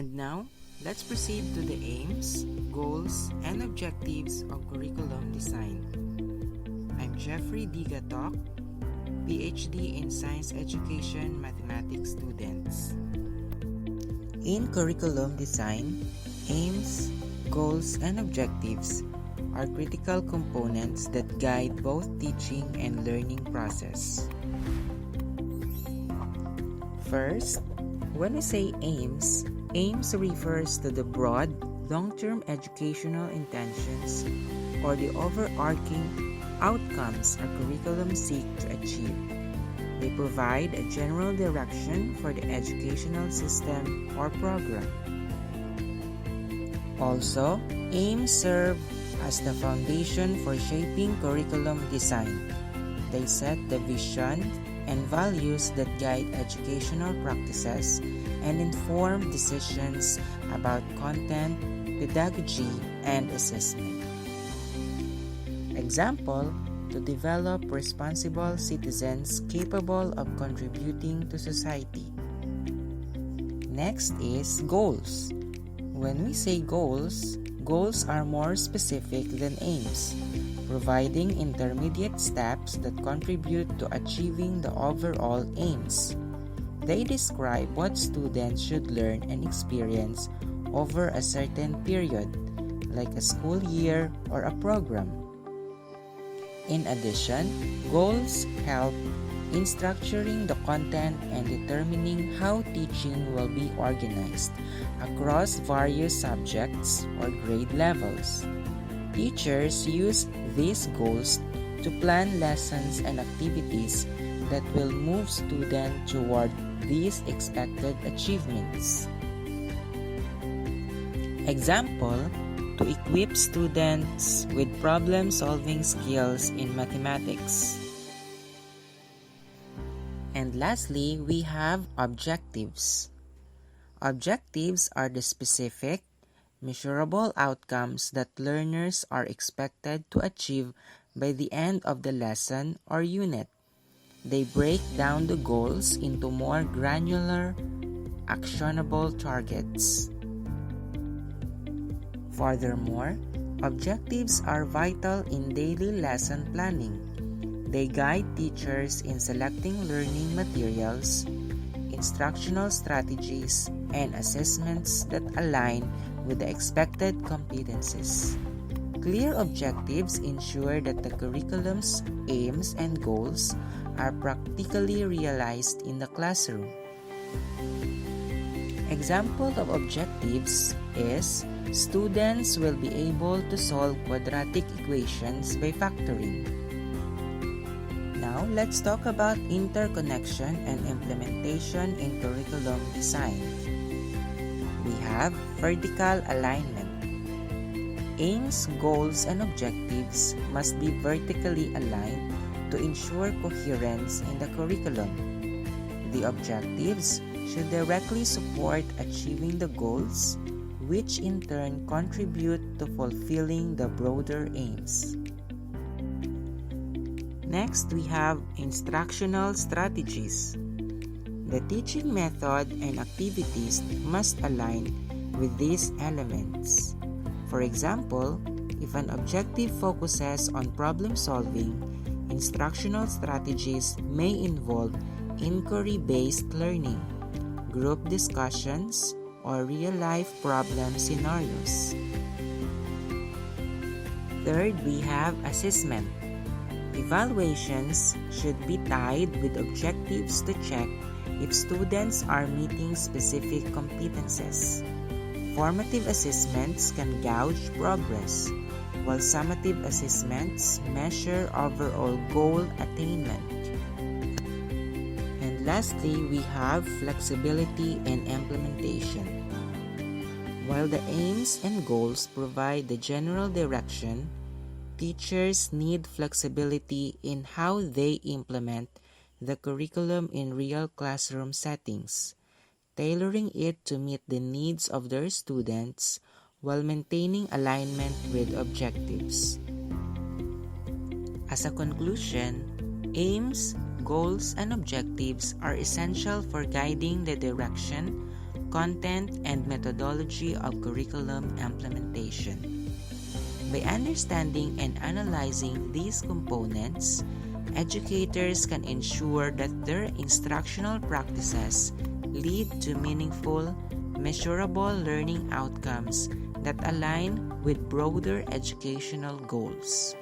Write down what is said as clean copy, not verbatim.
And now, let's proceed to the aims, goals, and objectives of curriculum design. I'm Jeffrey Digatok, PhD in Science Education Mathematics students. In curriculum design, aims, goals, and objectives are critical components that guide both teaching and learning process. First, when we say aims refers to the broad, long-term educational intentions or the overarching outcomes a curriculum seeks to achieve. They provide a general direction for the educational system or program. Also, aims serve as the foundation for shaping curriculum design. They set the vision and values that guide educational practices and inform decisions about content, pedagogy, and assessment. Example, to develop responsible citizens capable of contributing to society. Next is goals. When we say goals are more specific than aims, providing intermediate steps that contribute to achieving the overall aims. They describe what students should learn and experience over a certain period, like a school year or a program. In addition, goals help in structuring the content and determining how teaching will be organized across various subjects or grade levels. Teachers use these goals to plan lessons and activities that will move students toward these expected achievements. Example, to equip students with problem-solving skills in mathematics. And lastly, we have objectives. Objectives are the specific, measurable outcomes that learners are expected to achieve by the end of the lesson or unit. They break down the goals into more granular, actionable targets. Furthermore, objectives are vital in daily lesson planning. They guide teachers in selecting learning materials, instructional strategies, and assessments that align with the expected competencies. Clear objectives ensure that the curriculum's aims and goals are practically realized in the classroom. Example of objectives is students will be able to solve quadratic equations by factoring. Now, let's talk about interconnection and implementation in curriculum design. We have vertical alignment. Aims, goals, and objectives must be vertically aligned to ensure coherence in the curriculum. The objectives should directly support achieving the goals, which in turn contribute to fulfilling the broader aims. Next, we have instructional strategies. The teaching method and activities must align with these elements. For example, if an objective focuses on problem solving, instructional strategies may involve inquiry-based learning, group discussions, or real-life problem scenarios. Third, we have assessment. Evaluations should be tied with objectives to check if students are meeting specific competences. Formative assessments can gauge progress, while summative assessments measure overall goal attainment. And lastly, we have flexibility and implementation. While the aims and goals provide the general direction, teachers need flexibility in how they implement the curriculum in real classroom settings, tailoring it to meet the needs of their students while maintaining alignment with objectives. As a conclusion, aims, goals, and objectives are essential for guiding the direction, content, and methodology of curriculum implementation. By understanding and analyzing these components, educators can ensure that their instructional practices lead to meaningful, measurable learning outcomes that align with broader educational goals.